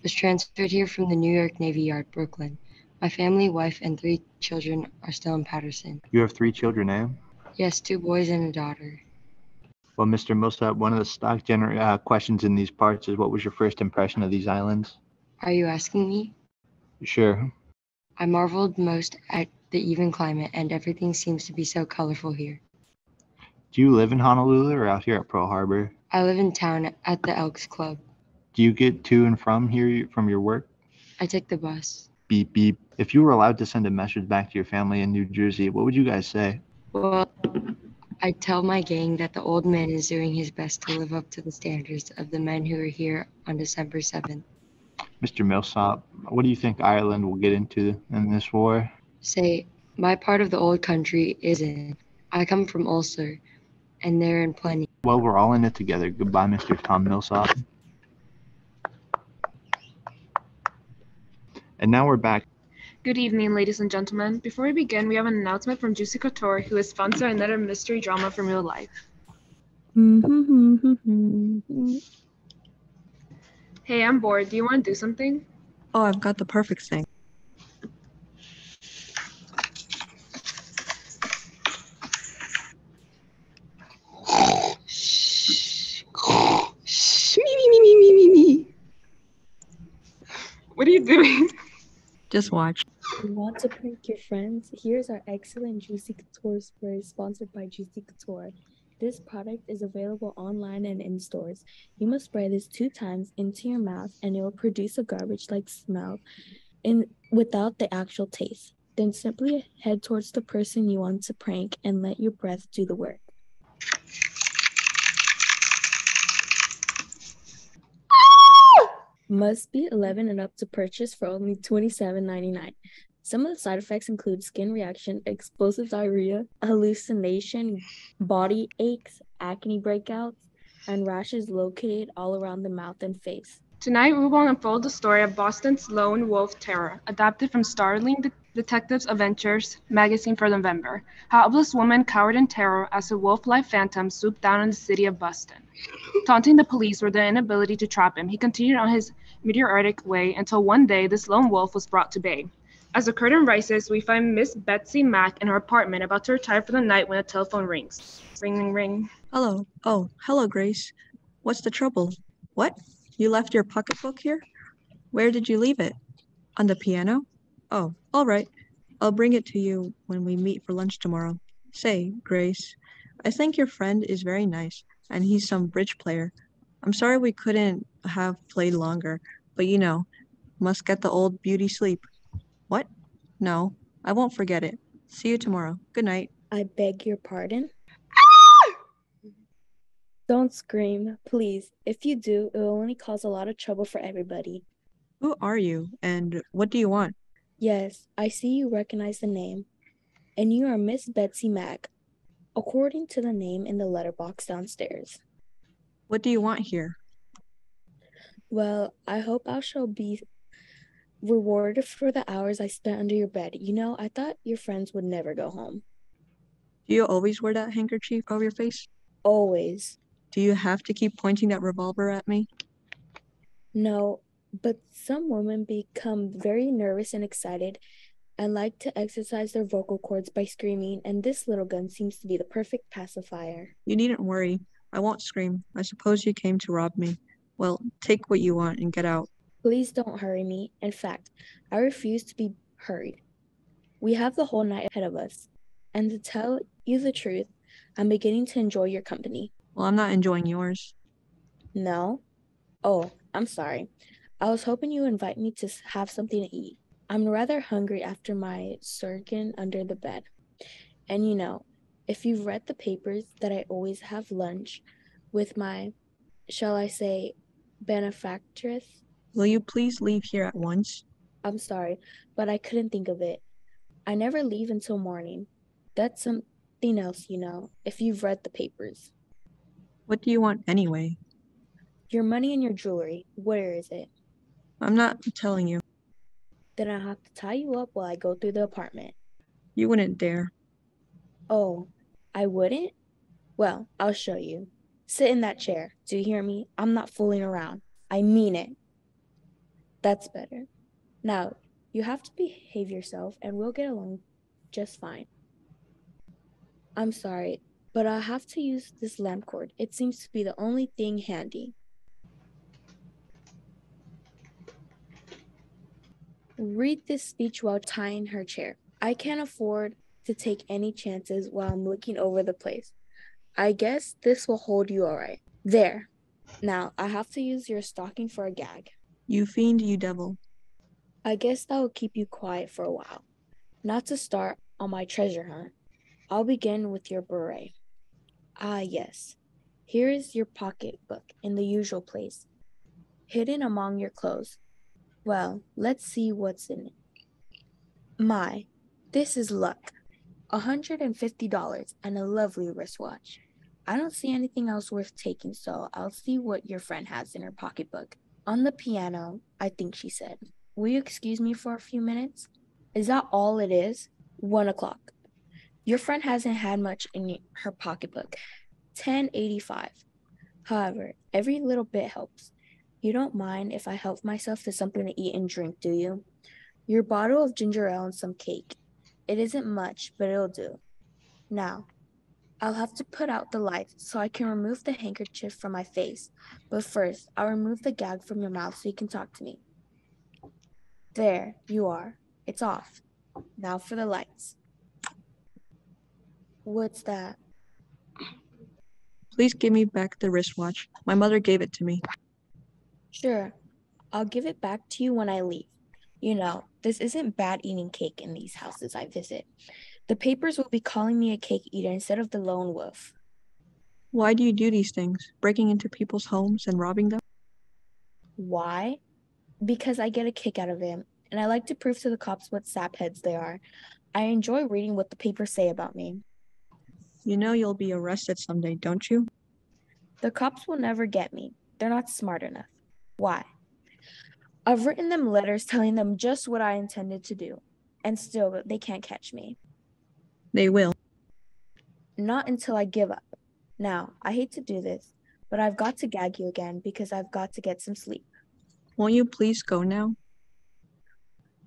Q: Was transferred here from the New York Navy Yard, Brooklyn. My family, wife, and 3 children are still in Paterson.
O: You have 3 children, eh?
Q: Yes, 2 boys and a daughter.
O: Well, Mr. Millsap, one of the stock questions in these parts is, what was your first impression of these islands?
Q: Are you asking me?
O: Sure.
Q: I marveled most at the even climate, and everything seems to be so colorful here.
O: Do you live in Honolulu or out here at Pearl Harbor?
Q: I live in town at the Elks Club.
O: Do you get to and from here from your work?
Q: I take the bus.
O: Beep, beep. If you were allowed to send a message back to your family in New Jersey, what would you guys say?
Q: Well, I'd tell my gang that the old man is doing his best to live up to the standards of the men who are here on December 7th.
O: Mr. Millsop, what do you think Ireland will get into in this war?
Q: Say, my part of the old country isn't. I come from Ulster, and they're in plenty.
O: Well, we're all in it together. Goodbye, Mr. Tom Millsop. And now we're back.
R: Good evening, ladies and gentlemen. Before we begin, we have an announcement from Juicy Couture, who is sponsoring another mystery drama from real life. Hey, I'm bored. Do you want to do something?
S: Oh, I've got the perfect thing.
R: What are you doing?
S: Just watch.
T: You want to prank your friends? Here's our excellent Juicy Couture spray sponsored by Juicy Couture. This product is available online and in stores. You must spray this 2 times into your mouth and it will produce a garbage-like smell without the actual taste. Then simply head towards the person you want to prank and let your breath do the work. Must be 11 and up to purchase for only $27.99. Some of the side effects include skin reaction, explosive diarrhea, hallucination, body aches, acne breakouts, and rashes located all around the mouth and face.
R: Tonight, we will unfold the story of Boston's lone wolf terror, adapted from Starling Detectives Adventures magazine for November. Helpless woman cowered in terror as a wolf-like phantom swooped down on the city of Boston. Taunting the police with their inability to trap him, he continued on his meteoric way until one day this lone wolf was brought to bay. As the curtain rises, we find Miss Betsy Mack in her apartment about to retire for the night when the telephone rings. Ring, ring, ring.
S: Hello. Oh, hello, Grace. What's the trouble? What? You left your pocketbook here? Where did you leave it? On the piano? Oh, all right. I'll bring it to you when we meet for lunch tomorrow. Say, Grace, I think your friend is very nice, and he's some bridge player. I'm sorry we couldn't have played longer, but must get the old beauty sleep. What? No, I won't forget it. See you tomorrow. Good night.
T: I beg your pardon? Don't scream, please. If you do, it will only cause a lot of trouble for everybody.
S: Who are you, and what do you want?
T: Yes, I see you recognize the name. And you are Miss Betsy Mack, according to the name in the letterbox downstairs.
S: What do you want here?
T: Well, I hope I shall be rewarded for the hours I spent under your bed. I thought your friends would never go home.
S: Do you always wear that handkerchief over your face?
T: Always.
S: Do you have to keep pointing that revolver at me?
T: No, but some women become very nervous and excited and like to exercise their vocal cords by screaming, and this little gun seems to be the perfect pacifier.
S: You needn't worry. I won't scream. I suppose you came to rob me. Well, take what you want and get out.
T: Please don't hurry me. In fact, I refuse to be hurried. We have the whole night ahead of us. And to tell you the truth, I'm beginning to enjoy your company.
S: Well, I'm not enjoying yours.
T: No? Oh, I'm sorry. I was hoping you would invite me to have something to eat. I'm rather hungry after my surgeon under the bed. And if you've read the papers, that I always have lunch with my, shall I say, benefactress.
S: Will you please leave here at once?
T: I'm sorry, but I couldn't think of it. I never leave until morning. That's something else, if you've read the papers.
S: What do you want anyway?
T: Your money and your jewelry. Where is it?
S: I'm not telling you.
T: Then I'll have to tie you up while I go through the apartment.
S: You wouldn't dare.
T: Oh, I wouldn't? Well, I'll show you. Sit in that chair. Do you hear me? I'm not fooling around. I mean it. That's better. Now, you have to behave yourself and we'll get along just fine. I'm sorry, but I'll have to use this lamp cord. It seems to be the only thing handy. Read this speech while tying her chair. I can't afford to take any chances while I'm looking over the place. I guess this will hold you all right. There. Now, I have to use your stocking for a gag.
S: You fiend, you devil.
T: I guess that will keep you quiet for a while. Not to start on my treasure hunt. I'll begin with your beret. Ah, yes. Here is your pocketbook in the usual place, hidden among your clothes. Well, let's see what's in it. My, this is luck. $150 and a lovely wristwatch. I don't see anything else worth taking, so I'll see what your friend has in her pocketbook. On the piano, I think she said. Will you excuse me for a few minutes? Is that all it is? 1 o'clock. Your friend hasn't had much in her pocketbook. $10.85. However, every little bit helps. You don't mind if I help myself to something to eat and drink, do you? Your bottle of ginger ale and some cake. It isn't much, but it'll do. Now, I'll have to put out the lights so I can remove the handkerchief from my face. But first, I'll remove the gag from your mouth so you can talk to me. There, you are. It's off. Now for the lights. What's that?
S: Please give me back the wristwatch. My mother gave it to me.
T: Sure. I'll give it back to you when I leave. This isn't bad eating cake in these houses I visit. The papers will be calling me a cake eater instead of the lone wolf.
S: Why do you do these things? Breaking into people's homes and robbing them?
T: Why? Because I get a kick out of it, and I like to prove to the cops what sapheads they are. I enjoy reading what the papers say about me.
S: You know you'll be arrested someday, don't you?
T: The cops will never get me. They're not smart enough. Why? I've written them letters telling them just what I intended to do. And still, they can't catch me.
S: They will.
T: Not until I give up. Now, I hate to do this, but I've got to gag you again because I've got to get some sleep.
S: Won't you please go now?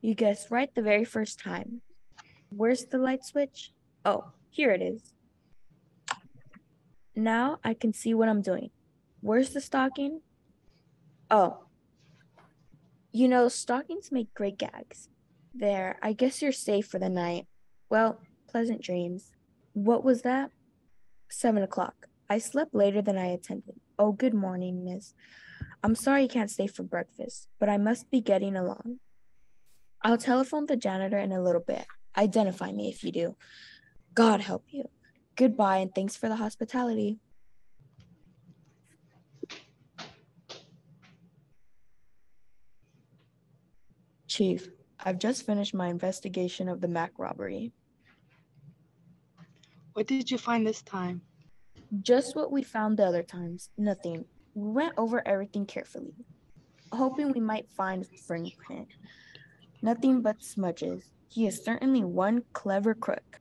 T: You guessed right the very first time. Where's the light switch? Oh, here it is. Now I can see what I'm doing. Where's the stocking? Oh. You know, stockings make great gags. There, I guess you're safe for the night. Well, pleasant dreams. What was that? 7 o'clock. I slept later than I intended. Oh, good morning, miss. I'm sorry you can't stay for breakfast, but I must be getting along. I'll telephone the janitor in a little bit. Identify me if you do. God help you. Goodbye and thanks for the hospitality. Chief, I've just finished my investigation of the Mac robbery.
U: What did you find this time?
T: Just what we found the other times. Nothing. We went over everything carefully, hoping we might find a fingerprint. Nothing but smudges. He is certainly one clever crook.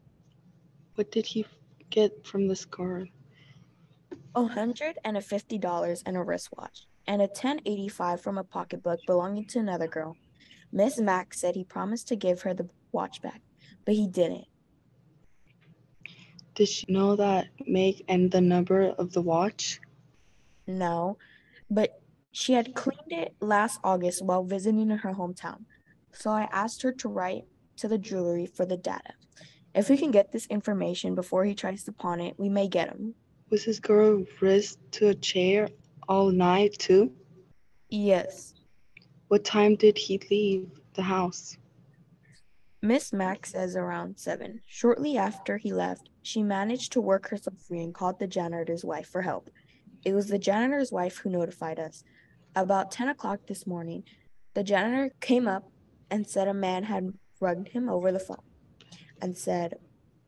U: What did he get from this card?
T: $150 and a wristwatch, and a $10.85 from a pocketbook belonging to another girl. Miss Mack said he promised to give her the watch back, but he didn't.
U: Did she know that make and the number of the watch?
T: No, but she had cleaned it last August while visiting her hometown. So I asked her to write to the jewelry for the data. If we can get this information before he tries to pawn it, we may get him.
U: Was this girl wrist to a chair all night too?
T: Yes.
U: What time did he leave the house?
T: Miss Mack says around 7. Shortly after he left, she managed to work herself free and called the janitor's wife for help. It was the janitor's wife who notified us. About 10 o'clock this morning, the janitor came up and said a man had rugged him over the phone and said,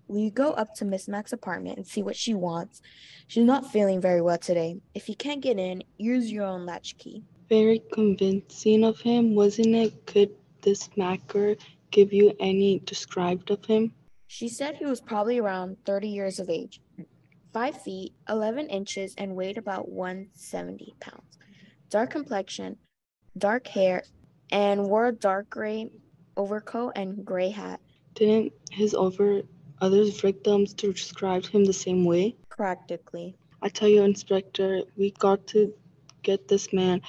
T: "Will you go up to Miss Mack's apartment and see what she wants? She's not feeling very well today. If you can't get in, use your own latchkey."
U: Very convincing of him, wasn't it? Could this Macker give you any described of him?
T: She said he was probably around 30 years of age, 5 feet, 11 inches, and weighed about 170 pounds. Dark complexion, dark hair, and wore a dark gray overcoat and gray hat.
U: Didn't his other victims describe him the same way?
T: Practically.
U: I tell you, Inspector, we got to get this man.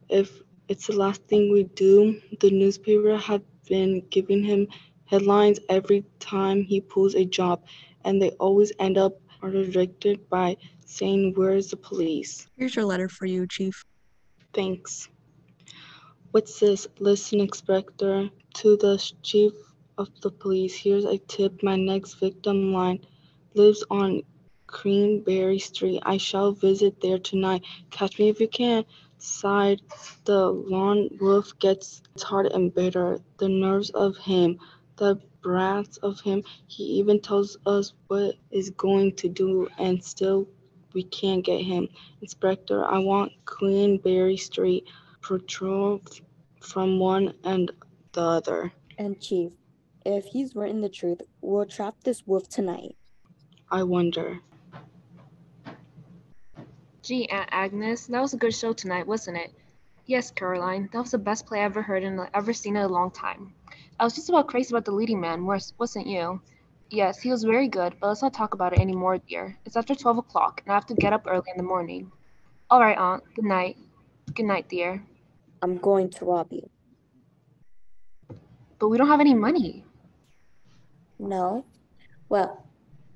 U: If it's the last thing we do, the newspaper have been giving him headlines every time he pulls a job, and they always end up contradicted by saying, "Where's the police?"
S: Here's your letter for you, Chief.
U: Thanks. What's this? Listen, Inspector, to the chief of the police. Here's a tip. My next victim line lives on Greenberry Street. I shall visit there tonight. Catch me if you can. Sighed, the lone wolf gets hard and bitter. The nerves of him, the brats of him. He even tells us what is going to do, and still we can't get him. Inspector, I want Queenberry Street patrolled from one and the other.
T: And Chief, if he's written the truth, we'll trap this wolf tonight.
U: I wonder.
R: Gee, Aunt Agnes, that was a good show tonight, wasn't it? Yes, Caroline, that was the best play I ever heard and ever seen in a long time. I was just about crazy about the leading man, wasn't you? Yes, he was very good, but let's not talk about it anymore, dear. It's after 12 o'clock, and I have to get up early in the morning. All right, Aunt. Good night. Good night, dear.
T: I'm going to rob you.
R: But we don't have any money.
T: No? Well,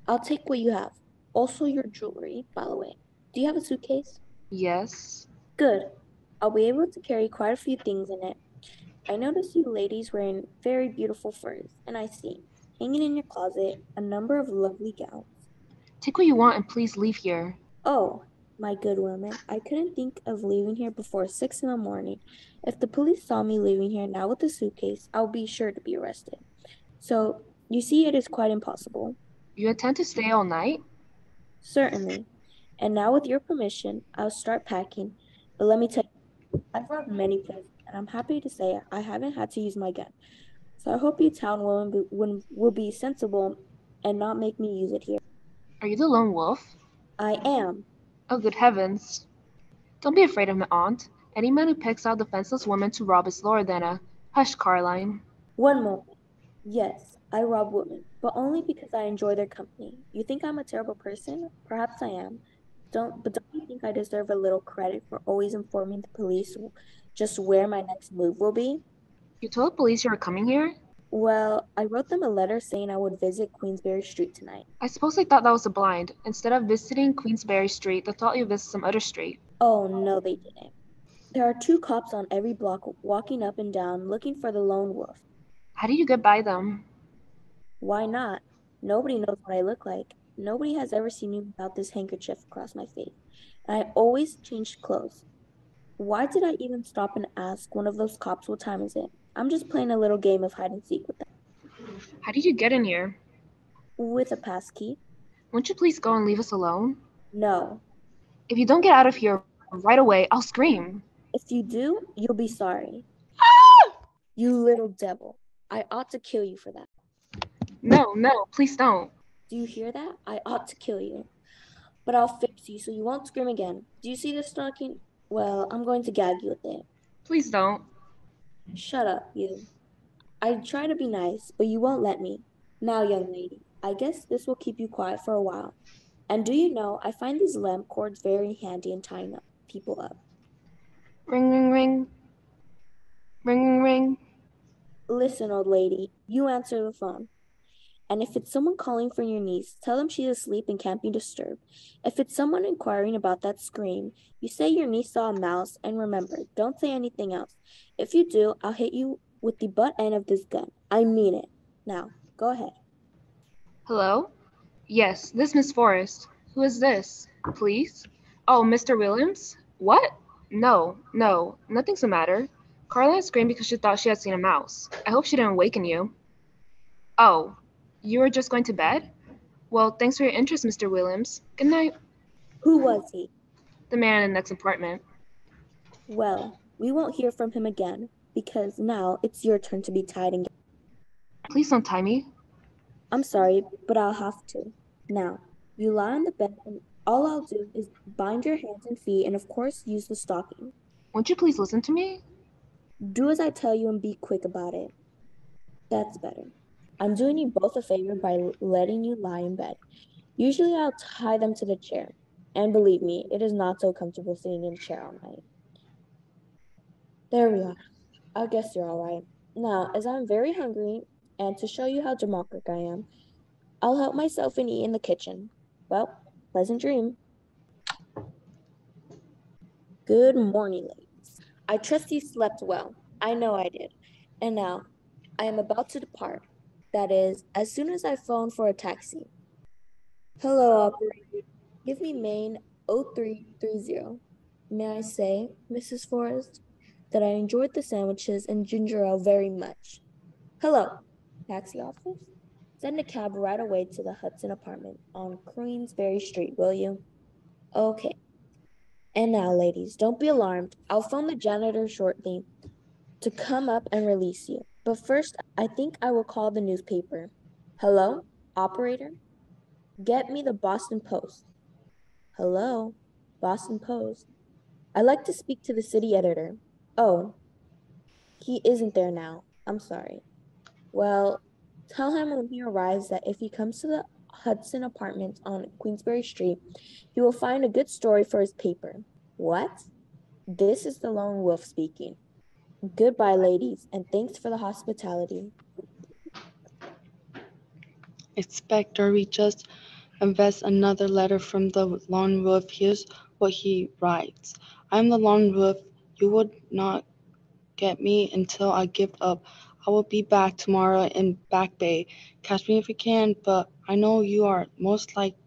T: I'll take what you have. Also your jewelry, by the way. Do you have a suitcase?
R: Yes.
T: Good. I'll be able to carry quite a few things in it. I noticed you ladies wearing very beautiful furs, and I see, hanging in your closet, a number of lovely gowns.
R: Take what you want and please leave here.
T: Oh, my good woman, I couldn't think of leaving here before 6 in the morning. If the police saw me leaving here now with a suitcase, I'll be sure to be arrested. So, you see, it is quite impossible.
R: You intend to stay all night?
T: Certainly. And now, with your permission, I'll start packing. But let me tell you, I've robbed many places, and I'm happy to say I haven't had to use my gun. So I hope you town will be sensible and not make me use it here.
R: Are you the lone wolf?
T: I am.
R: Oh, good heavens. Don't be afraid of my aunt. Any man who picks out defenseless women to rob is lower than a... Hush, Caroline.
T: One moment. Yes, I rob women, but only because I enjoy their company. You think I'm a terrible person? Perhaps I am. Don't you think I deserve a little credit for always informing the police just where my next move will be?
R: You told the police you were coming here?
T: Well, I wrote them a letter saying I would visit Queensberry Street tonight.
R: I suppose they thought that was a blind. Instead of visiting Queensberry Street, they thought you visited some other street.
T: Oh, no, they didn't. There are 2 cops on every block walking up and down looking for the lone wolf.
R: How do you get by them?
T: Why not? Nobody knows what I look like. Nobody has ever seen me without this handkerchief across my face. And I always change clothes. Why did I even stop and ask one of those cops what time is it? I'm just playing a little game of hide and seek with them.
R: How did you get in here?
T: With a pass key.
R: Won't you please go and leave us alone?
T: No.
R: If you don't get out of here right away, I'll scream.
T: If you do, you'll be sorry. You little devil. I ought to kill you for that.
R: No, please don't.
T: Do you hear that? I ought to kill you. But I'll fix you so you won't scream again. Do you see this stocking? Well, I'm going to gag you with it.
R: Please don't.
T: Shut up, you. I try to be nice, but you won't let me. Now, young lady, I guess this will keep you quiet for a while. And do you know, I find these lamp cords very handy in tying people up.
R: Ring, ring, ring. Ring, ring, ring.
T: Listen, old lady, you answer the phone. And if it's someone calling for your niece, tell them she's asleep and can't be disturbed. If it's someone inquiring about that scream, you say your niece saw a mouse, and remember, don't say anything else. If you do, I'll hit you with the butt end of this gun. I mean it. Now, go ahead.
R: Hello? Yes, this Miss Forrest. Who is this? Police? Oh, Mr. Williams? What? No, nothing's the matter. Caroline screamed because she thought she had seen a mouse. I hope she didn't awaken you. Oh, you were just going to bed? Well, thanks for your interest, Mr. Williams. Good night.
T: Who was he?
R: The man in the next apartment.
T: Well, we won't hear from him again, because now it's your turn to be tied and...
R: Please don't tie me.
T: I'm sorry, but I'll have to. Now, you lie on the bed, and all I'll do is bind your hands and feet, and of course, use the stocking.
R: Won't you please listen to me?
T: Do as I tell you and be quick about it. That's better. I'm doing you both a favor by letting you lie in bed. Usually I'll tie them to the chair. And believe me, it is not so comfortable sitting in a chair all night. There we are. I guess you're all right. Now, as I'm very hungry, and to show you how democratic I am, I'll help myself and eat in the kitchen. Well, pleasant dream. Good morning, ladies. I trust you slept well. I know I did. And now, I am about to depart. That is, as soon as I phone for a taxi. Hello, operator. Give me Maine 0330. May I say, Mrs. Forrest, that I enjoyed the sandwiches and ginger ale very much. Hello, taxi office? Send a cab right away to the Hudson apartment on Queensberry Street, will you? Okay. And now, ladies, don't be alarmed. I'll phone the janitor shortly to come up and release you. But first, I think I will call the newspaper. Hello, operator? Get me the Boston Post. Hello, Boston Post. I'd like to speak to the city editor. Oh, he isn't there now. I'm sorry. Well, tell him when he arrives that if he comes to the Hudson apartment on Queensberry Street, he will find a good story for his paper. What? This is the lone wolf speaking. Goodbye, ladies, and thanks for the hospitality.
U: Inspector, we just invest another letter from the lone wolf. Here's what he writes. I'm the lone wolf. You would not get me until I give up. I will be back tomorrow in Back Bay. Catch me if you can, but I know you are most likely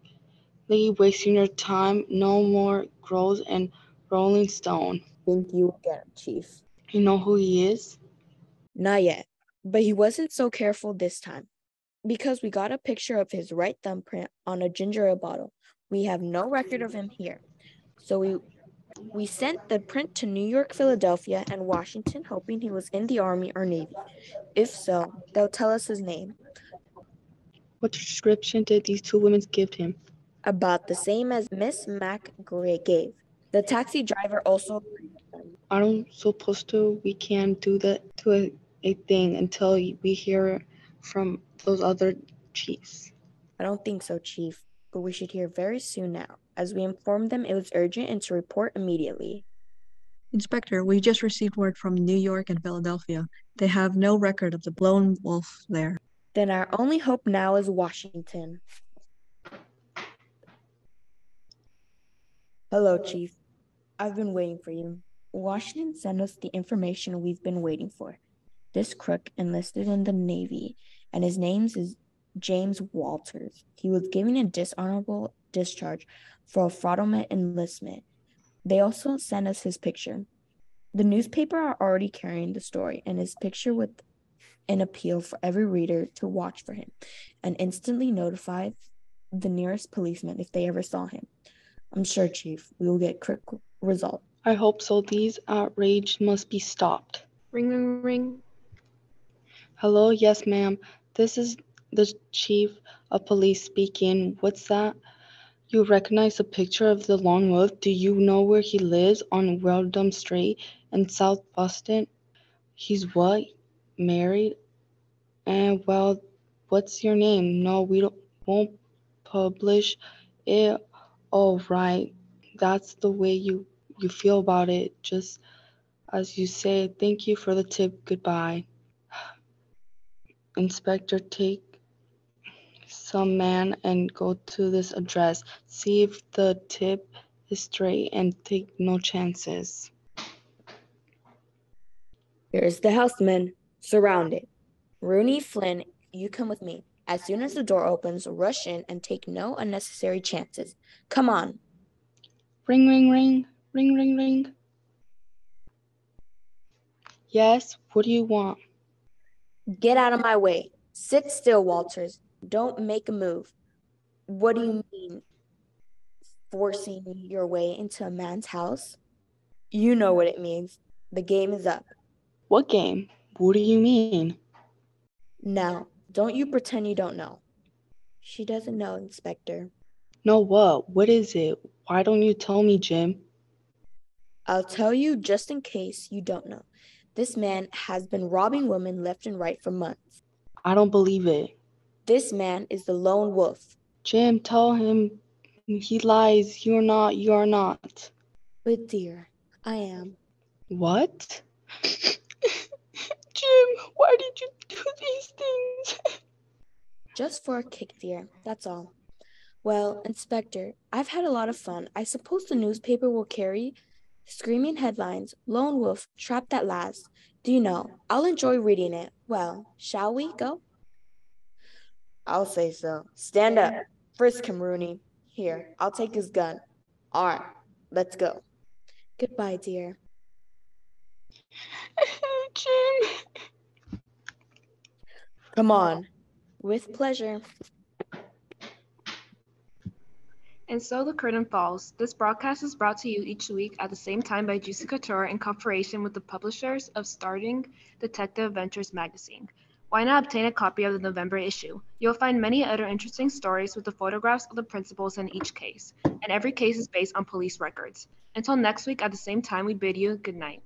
U: wasting your time. No more grows and Rolling Stone.
T: Thank you again, Chief.
U: You know who he is?
T: Not yet, but he wasn't so careful this time. Because we got a picture of his right thumbprint on a ginger ale bottle. We have no record of him here. So
F: We sent the print to New York, Philadelphia, and Washington, hoping he was in the Army or Navy. If so, they'll tell us his name.
U: What description did these two women give him?
F: About the same as Miss Mac gave. The taxi driver also agreed with them.
U: I don't suppose we can do a thing until we hear from those other chiefs.
F: I don't think so, Chief, but we should hear very soon now, as we informed them it was urgent and to report immediately.
S: Inspector, we just received word from New York and Philadelphia. They have no record of the lone wolf there.
F: Then our only hope now is Washington. Hello, Chief. I've been waiting for you. Washington sent us the information we've been waiting for. This crook enlisted in the Navy, and his name is James Walters. He was given a dishonorable discharge for a fraudulent enlistment. They also sent us his picture. The newspaper are already carrying the story and his picture with an appeal for every reader to watch for him and instantly notify the nearest policeman if they ever saw him. I'm sure, Chief, we will get quick result.
U: I hope so. These outrage must be stopped.
R: Ring, ring, ring.
U: Hello, yes, ma'am. This is the chief of police speaking. What's that? You recognize the picture of the lone wolf? Do you know where he lives? On Weldon Street in South Boston? He's what? Married? And well, what's your name? No, won't publish it. Oh, right. That's the way you feel about it. Just as you say. Thank you for the tip. Goodbye. Inspector, take some man and go to this address. See if the tip is straight and take no chances.
F: Here's the houseman. Surrounded. Rooney, Flynn, you come with me. As soon as the door opens, rush in and take no unnecessary chances. Come on.
U: Ring, ring, ring. Ring, ring, ring. Yes, what do you want?
F: Get out of my way. Sit still, Walters. Don't make a move. What do you mean, forcing your way into a man's house? You know what it means. The game is up.
U: What game? What do you mean?
F: Now, don't you pretend you don't know. She doesn't know, Inspector.
U: No, what? What is it? Why don't you tell me, Jim?
F: I'll tell you just in case you don't know. This man has been robbing women left and right for months.
U: I don't believe it.
F: This man is the lone wolf.
U: Jim, tell him he lies. You are not.
F: But dear, I am.
U: What? Jim, why did you do these things?
F: Just for a kick, dear. That's all. Well, Inspector, I've had a lot of fun. I suppose the newspaper will carry screaming headlines, Lone Wolf trapped at last. Do you know, I'll enjoy reading it. Well, shall we go? I'll say so. Stand up. Frisk him, Rooney. Here, I'll take his gun. All right, let's go. Goodbye, dear.
U: Jim.
F: Come on. With pleasure.
R: And so the curtain falls. This broadcast is brought to you each week at the same time by Juicy Couture in cooperation with the publishers of Starting Detective Adventures magazine. Why not obtain a copy of the November issue? You'll find many other interesting stories with the photographs of the principals in each case, and every case is based on police records. Until next week at the same time, we bid you good night.